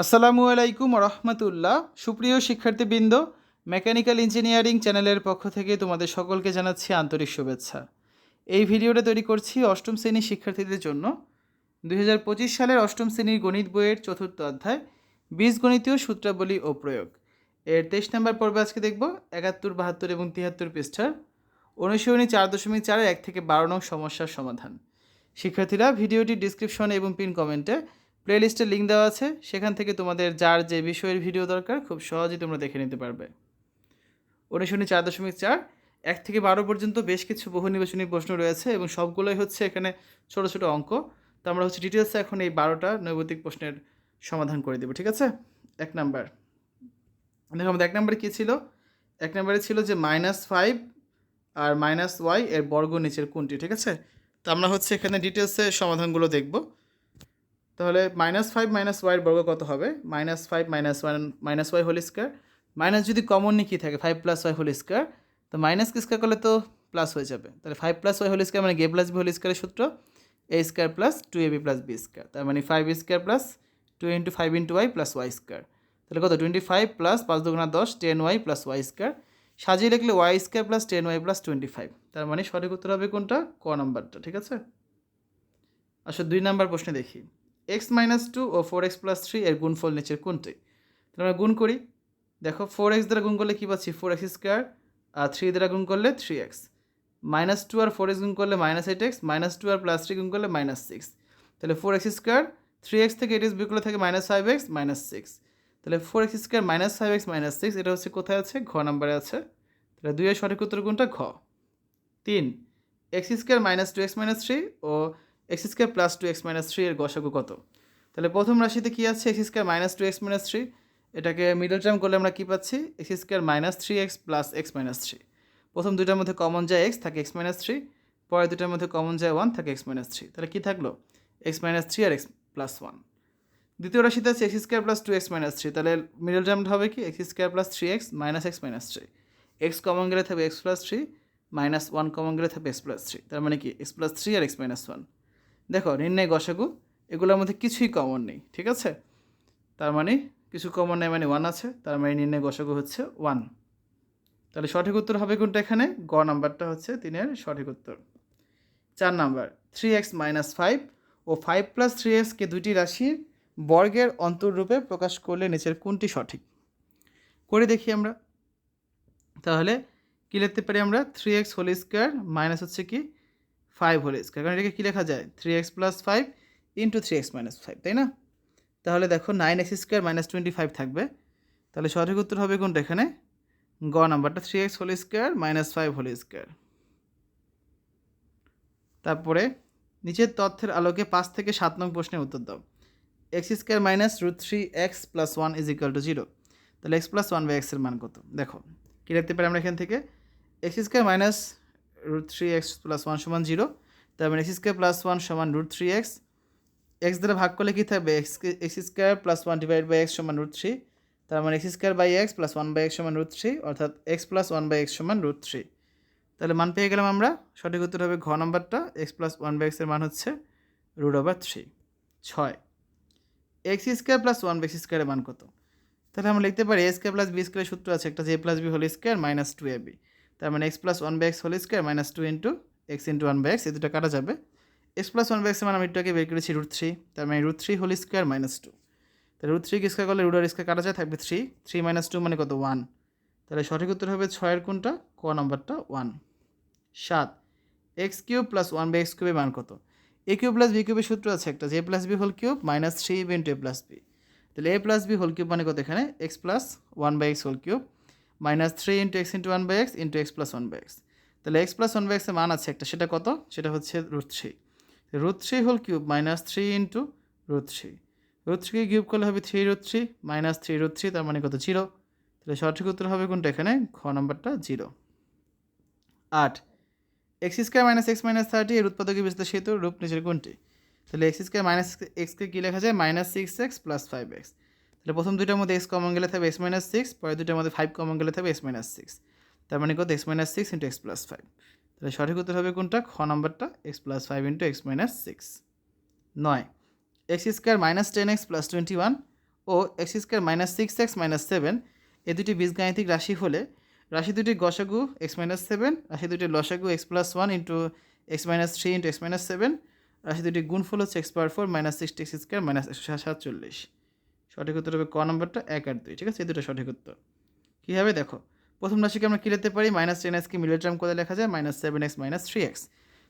আসসালামু আলাইকুম রহমতুল্লাহ। সুপ্রিয় শিক্ষার্থীবৃন্দ, মেকানিক্যাল ইঞ্জিনিয়ারিং চ্যানেলের পক্ষ থেকে তোমাদের সকলকে জানাচ্ছি আন্তরিক শুভেচ্ছা। এই ভিডিওটা তৈরি করছি অষ্টম শ্রেণীর শিক্ষার্থীদের জন্য। 2025 সালের অষ্টম শ্রেণীর গণিত বইয়ের চতুর্থ অধ্যায় বীজগণিতীয় সূত্রাবলী ও প্রয়োগ এর 23 নম্বর পর্বে আজকে দেখব 71, 72 এবং 73 পৃষ্ঠার অনুশীলনী 4.4 1 থেকে 12 নং সমস্যার সমাধান। শিক্ষার্থীরা, ভিডিওটির ডিসক্রিপশনে এবং পিন কমেন্টে প্লেলিস্টের লিঙ্ক দেওয়া আছে, সেখান থেকে তোমাদের যার যে বিষয়ের ভিডিও দরকার খুব সহজেই তোমরা দেখে নিতে পারবে। অনুশীলনী 4.4 1 থেকে 12 পর্যন্ত বেশ কিছু বহু নির্বাচনী প্রশ্ন রয়েছে এবং সবগুলোই হচ্ছে এখানে ছোট ছোট অঙ্ক। তো আমরা হচ্ছে ডিটেলসে এখন এই 12টা নৈবতিক প্রশ্নের সমাধান করে দেবো, ঠিক আছে। 1 নাম্বার দেখো, আমাদের 1 নম্বরে কী ছিল? 1 নম্বরে ছিল যে -5 আর -y এর বর্গ নিচের কোনটি, ঠিক আছে। তো আমরা হচ্ছে এখানে ডিটেলসে সমাধানগুলো দেখব। তাহলে -5 y এর বর্গ কত হবে? -5 -1 -y হোল স্কোয়ার, মাইনাস যদি কমন নিয়ে কী থাকে 5 + y হোল স্কোয়ার, তো মাইনাস কি স্কোয়ার করলে তো প্লাস হয়ে যাবে। তাহলে 5 + y হোল স্কোয়ার মানে a + b হোল স্কোয়ারের সূত্র a square plus 2ab + b square, তার মানে 5 square plus 2 × 5 × y plus y square. তাহলে কত? 25 plus 5 × 10 10y plus y square. সাজিয়ে লিখলে y square plus 10y plus 25। তার মানে সঠিক উত্তর হবে কোনটা? ক নাম্বারটা, ঠিক আছে। আসলে 2 নাম্বার প্রশ্নে দেখি, x-2 ও 4x + 3 এর গুণফল নিচের কোনটি? তাহলে আমরা গুণ করি। দেখো, 4x দ্বারা গুণ করলে কী পাচ্ছি? 4x স্কোয়ার, আর 3 দ্বারা গুণ করলে 3x, -2 আর 4x গুণ করলে -8x, -2 আর +3 গুণ করলে -6। তাহলে 4x স্কোয়ার 3x থেকে 8x বিয়োগ করলে থাকে -5x -6। তাহলে 4x স্কোয়ার -5x -6 এটা হচ্ছে কোথায় আছে? ঘ নাম্বারে আছে। তাহলে 2 এর সঠিক উত্তর কোনটা? ঘ। 3 x স্কোয়ার -2x - 3 ও x স্কোয়ার প্লাস 2x - 3 এর গসাগু কত? তাহলে প্রথম রাশিতে কি আছে? x স্কোয়ার -2x - 3, এটাকে মিডল টার্ম করলে আমরা কি পাচ্ছি? x square -3x plus x - 3। প্রথম দুইটার মধ্যে কমন যায় x, থাকে x - 3, পরের দুটার মধ্যে কমন যায় 1, থাকে x - 3। তাহলে কি থাকলো? x - 3 আর x + 1। দ্বিতীয় রাশিতে আছে x স্কোয়ার প্লাস 2x - 3, তাহলে মিডল টার্মটা হবে কি? x square plus 3x minus x - 3। x common গেলে থাকবে x + 3, -1 কমন গেলে থাকবে x + 3, তার মানে কি? x + 3 আর x - 1। দেখো, নির্ণয় গসাগু, এগুলোর মধ্যে কিছুই কমন নেই, ঠিক আছে। তার মানে কিছু কমন নেই মানে 1 আছে, তার মানে নির্ণয় গসাগু হচ্ছে 1। তাহলে সঠিক উত্তর হবে কোনটা এখানে? গ নাম্বারটা হচ্ছে 3 এর সঠিক উত্তর। 4 নাম্বার, 3x - 5 ও 5 + 3x কে দুইটি রাশির বর্গের অন্তররূপে প্রকাশ করলে নিচের কোনটি সঠিক? করে দেখি আমরা। তাহলে কী লিখতে পারি আমরা? 3x হোল স্কোয়ার মাইনাস হচ্ছে কি 5 হোল স্কোয়ার, কারণ এটাকে কী লেখা যায়? 3x + 5 × 3x - 5, তাই না? তাহলে দেখো 9x স্কোয়ার -25 থাকবে। তাহলে সঠিক উত্তর হবে কোনটা এখানে? গ নাম্বারটা, 3x whole square -5 whole square. তারপরে নিচের তথ্যের আলোকে 5 থেকে 7 নং প্রশ্নের উত্তর দাও। x square -√3x + 1 = 0। তাহলে x + 1/x এর মান কত? দেখো, কী লিখতে পারি আমরা এখান থেকে? x স্কোয়ার -√3x + 1 = 0, তার মানে x স্কোয়ার + 1 = √3x। x দ্বারা ভাগ করলে কী থাকবে? x স্কোয়ার + 1 / x = √3, তার মানে x স্কোয়ার x + 1/x = √3, অর্থাৎ x + 1/x = √3। তাহলে মান পেয়ে গেলাম আমরা। সঠিক উত্তর হবে ঘ নাম্বারটা, x + 1/x এর মান হচ্ছে √3। 6 x স্কোয়ার + 1/x² এর মান কত? তাহলে আমরা লিখতে পারি a স্কোয়ার + b স্কোয়ারের সূত্র আছে একটা, যে a + b whole square minus 2ab, তার মানে x + 1/x whole square minus 2 × x × 1/x, এই দুটো কাটা যাবে। x + 1/x এর মান আমি একটু আগে বের করেছি √3, তার মানে √3 হোল স্কোয়ার মাইনাস 2। তাহলে √3 কে স্কোয়ার করলে √ স্কোয়ার কাটা যায়, থাকবে 3, 3 - 2 মানে কত? 1। তাহলে সঠিক উত্তর হবে 6 এর কোনটা? ক নাম্বারটা, 1। 7 x³ + 1/x³ এর মান কত? a³ + b³ এর সূত্র আছে একটা, যে a + b whole cube minus 3ab × a + b। তাহলে a + b হোল কিউব মানে কত এখানে? x + 1/x whole cube minus 3 × x × 1/x × x + 1/x। তাহলে x + 1/x এর মান আছে একটা, সেটা কত? সেটা হচ্ছে √3। √3 whole cube minus 3 × √3, √3 K cube করলে হবে 3√3 মাইনাস 3√3, তার মানে কত? 0। তাহলে সঠিক উত্তর হবে কোনটা এখানে? খ নাম্বারটা, 0। 8 x² - x - 30 এর উৎপাদকে বিশ্লেষিত রূপ নিচের কোনটি? তাহলে x² - x কে কী লেখা যায়? -6x + 5x। তাহলে প্রথম দুইটার মধ্যে x কমন গেলে থাকবে x - 6, পরের দুইটার মধ্যে 5 কমন গেলে থাকবে x - 6, তার মানে কত? x - 6 × x + 5। তাহলে সঠিক উত্তর হবে কোনটা? খ নাম্বারটা, x + 5 × x - 6। 9 x² - 10x + 21 ও x square minus 6x minus 7 এই দুটি বীজগাণিতিক রাশি হলে রাশি দুটির গসাগু এক্স মাইনাস 7, রাশি দুটির লসাগু x plus 1 into x minus 3 into x minus 7, রাশি দুটির গুণফল হচ্ছে এক্স পাওয়ার 4 মাইনাস 6 এক্স স্কোয়ার মাইনাস 147। সঠিক উত্তর হবে ক নম্বরটা 1 আর 2। ঠিক আছে, এই দুটো সঠিক উত্তর। কী হবে দেখো, প্রথম রাশিকে আমরা কী লিখতে পারি, মাইনাস 10xকে মিডল টার্ম করে লেখা যায় মাইনাস 7x মাইনাস 3x।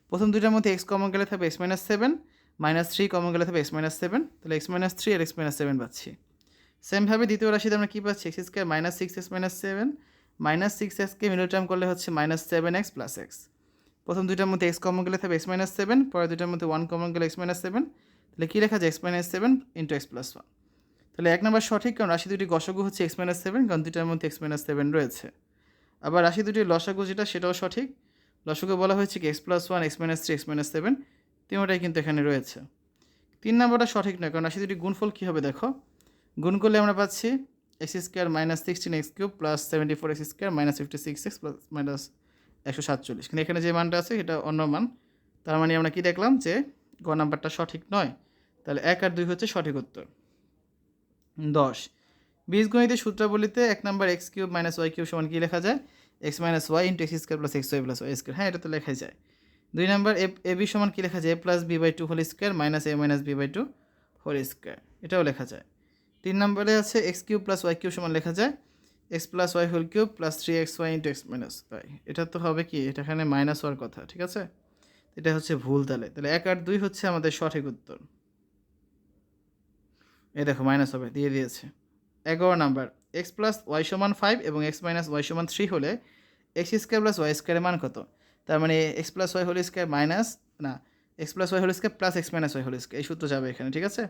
প্রথম দুইটার মধ্যে এক্স কমন গেলে থাকবে এক্স মাইনাস 7, মাইনাস 3 কমন গেলে থাকবে এক্স মাইনাস 7, তাহলে এক্স মাইনাস 3 আর এক্স মাইনাস 7 পাচ্ছি। সেমভাবে দ্বিতীয় রাশিতে আমরা কী পাচ্ছি, x square minus 6x minus 7, minus 6xকে মিডল টার্ম করলে হচ্ছে মাইনাস 7x প্লাস এক্স। প্রথম দুইটার মধ্যে এক্স কমন গেলে থাকবে এক্স মাইনাস 7, পরের দুইটার মধ্যে 1 কমন গেলে এক্স মাইনাস 7, তাহলে কী লেখা যায় x minus 7 into x plus 1। তাহলে 1 নম্বর সঠিক, কারণ রাশি দুটি গসাগু হচ্ছে এক্স মাইনাস 7, কারণ দুইটার মধ্যে এক্স মাইনাস 7 রয়েছে। আবার রাশি দুটির লসাগু যেটা সেটাও সঠিক, লসাগু বলা হয়েছে কি x plus 1 x minus 3 x minus 7, তিনটাই কিন্তু এখানে রয়েছে। 3 নম্বরটা সঠিক নয়, কারণ রাশি দুটি গুণফল কী হবে দেখো, গুণ করলে আমরা পাচ্ছি x square minus 16x cube plus 74x square minus 56x plus minus 147, কিন্তু এখানে যে মানটা আছে এটা অন্য মান। তার মানে আমরা কি দেখলাম যে গ নাম্বারটা সঠিক নয়, তাহলে 1 আর 2 হচ্ছে সঠিক উত্তর। 10 বীজগণিতের সূত্রাবলীতে 1 নম্বর x cube minus y cube সমান কী লেখা যায়, x minus y into x square plus x y plus y square. হ্যাঁ, এটা তো লেখাই যায়। 2 নম্বর এ বি সমান কী লেখা যায়, a plus b by 2 whole square minus a minus b by 2 whole square, এটাও লেখা যায়। 3 নম্বরে আছে x cube plus y cube সমান লেখা যায় x plus y whole cube plus 3xy into x minus y. এটা তো হবে কি, এটা এখানে মাইনাস হওয়ার কথা, ঠিক আছে, এটা হচ্ছে ভুল। তাহলে 1 আর 2 হচ্ছে আমাদের সঠিক উত্তর। এই দেখো মাইনাস হবে, দিয়ে দিয়েছে। 11 নাম্বার এক্স প্লাস ওয়াই সমান 5 এবং এক্স মাইনাস ওয়াই সমান 3 হলে এক্স স্কোয়ার প্লাস ওয়াই স্কোয়ারের মান কত। তার মানে x plus y whole square minus না x plus y whole square plus x minus y whole square, এই সূত্র যাবে এখানে, ঠিক আছে।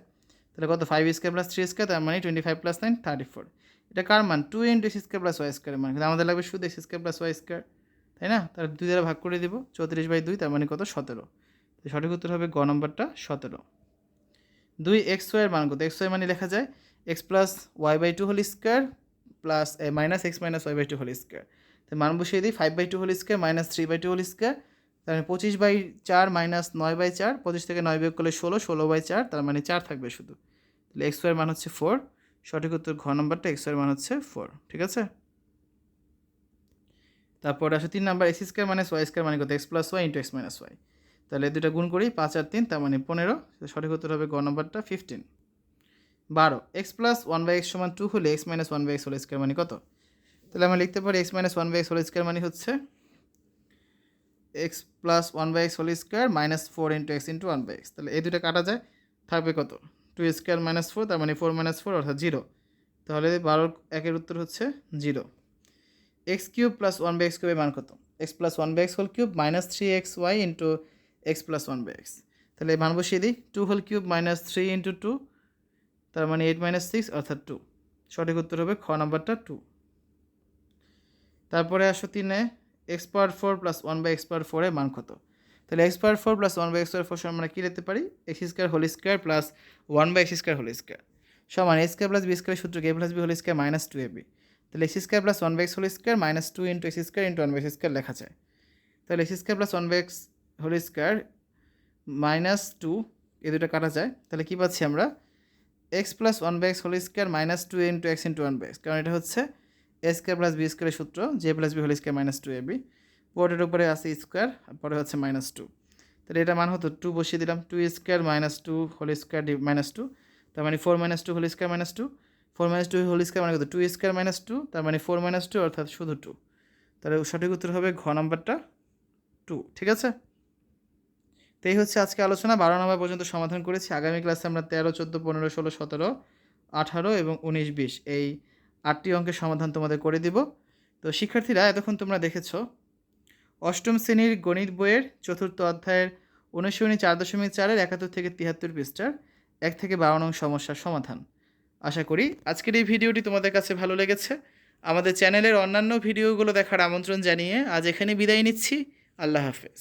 তাহলে কত, 5 স্কোয়ার প্লাস 3 স্কোয়ার, তার মানে 25 প্লাস 9 34। এটা কার মান, 2 into x square plus y স্কোয়ারের মান, কিন্তু আমাদের লাগবে শুধু x square plus y square, তাই না। তার 2 দ্বারা ভাগ করে দিব, 34/2, তার মানে কত, 17। সঠিক উত্তর হবে গ নম্বরটা 17। 2 এক্স ওয়াইয়ের মান কত, এক্স ওয়াই মানে লেখা যায় x plus y by 2 whole square plus minus x minus y by 2 whole square. তো মান বসিয়ে দিই 5/2 whole square minus 3/2 whole square, তার মানে 25/4 মাইনাস 9/4, 25 থেকে 9 বিয়োগ করলে 16, 16/4, তার মানে 4 থাকবে শুধু। তাহলে এক্স ওয়াইয়ের মান হচ্ছে 4, সঠিক উত্তর ঘ নম্বরটা, এক্স ওয়াইয়ের মান হচ্ছে 4, ঠিক আছে। তারপর আসে 3 number x square minus y square মানে কত, x plus y into x minus y. তাহলে দুটো গুণ করি, 5 আর 3, তার মানে 15, সঠিক উত্তর হবে গ নম্বরটা 15। 12 এক্স প্লাস 1/x সমান 2 হলে x minus 1/x whole square মানে কত। তাহলে আমরা লিখতে পারি x minus 1/x whole square মানে হচ্ছে x plus 1/x whole square minus 4 into x into 1/x। তাহলে এই দুটো কাটা যায়, থাকবে কত, 2 স্কোয়ার মাইনাস 4, তার মানে 4 মাইনাস 4 অর্থাৎ 0। তাহলে 12 1-এর উত্তর হচ্ছে 0। এক্স কিউব প্লাস 1/x কিউবের মান কত, x plus 1/x whole cube minus 3xy into x plus 1/x। তাহলে মান বসিয়ে দিই, 2 হোল কিউব মাইনাস 3 ইন্টু 2, তার মানে 8 মাইনাস 6 অর্থাৎ 2, সঠিক উত্তর হবে খ নাম্বারটা 2। তারপরে আসো 3-এ এক্স পাওয়ার 4 প্লাস 1/x পাওয়ার 4 এর মান কত। তাহলে এক্স পাওয়ার 4 প্লাস 1/x পাওয়ার 4 সমান আমরা কী লিখতে পারি, x square whole square plus 1/x square whole square সমান a square plus b square সূত্র a plus b whole square minus 2ab। তাহলে x square plus 1/x whole square minus 2 into x square into 1/x square লেখা যায়। তাহলে x square plus 1/x whole square minus 2, এই দুটো কাটা যায়, তাহলে কী পাচ্ছি আমরা, x plus 1/x whole square minus 2 into x into 1/x, কারণ এটা হচ্ছে এ স্কোয়ার প্লাস বি স্কোয়ারের সূত্র জে plus b whole square minus 2ab, বোর্ডের উপরে আছে স্কোয়ার, পরে হচ্ছে মাইনাস 2। তাহলে এটা মান হতো 2 বসিয়ে দিলাম, 2 square minus 2 whole square minus 2, তার মানে 4 minus 2 whole square minus 2, 4 minus 2 whole square মানে কত, 2 স্কোয়ার মাইনাস 2, তার মানে 4 মাইনাস 2 অর্থাৎ শুধু 2। তাহলে সঠিক উত্তর হবে ঘ নাম্বারটা 2, ঠিক আছে। তো এই হচ্ছে আজকে আলোচনা, 12 নম্বর পর্যন্ত সমাধান করেছি। আগামী ক্লাসে আমরা 13, 14, 15, 16, 17, 18 এবং 19, 20 এই 8টি অঙ্কের সমাধান তোমাদের করে দিব। তো শিক্ষার্থীরা, এতক্ষণ তোমরা দেখেছো অষ্টম শ্রেণীর গণিত বইয়ের 4র্থ অধ্যায়ের অনুশীলনী 4.4-এর 71 থেকে 73 পৃষ্ঠার 1 থেকে 12 নং সমস্যার সমাধান। আশা করি আজকের এই ভিডিওটি তোমাদের কাছে ভালো লেগেছে। আমাদের চ্যানেলের অন্যান্য ভিডিওগুলো দেখার আমন্ত্রণ জানিয়ে আজ এখানে বিদায় নিচ্ছি। আল্লাহ হাফেজ।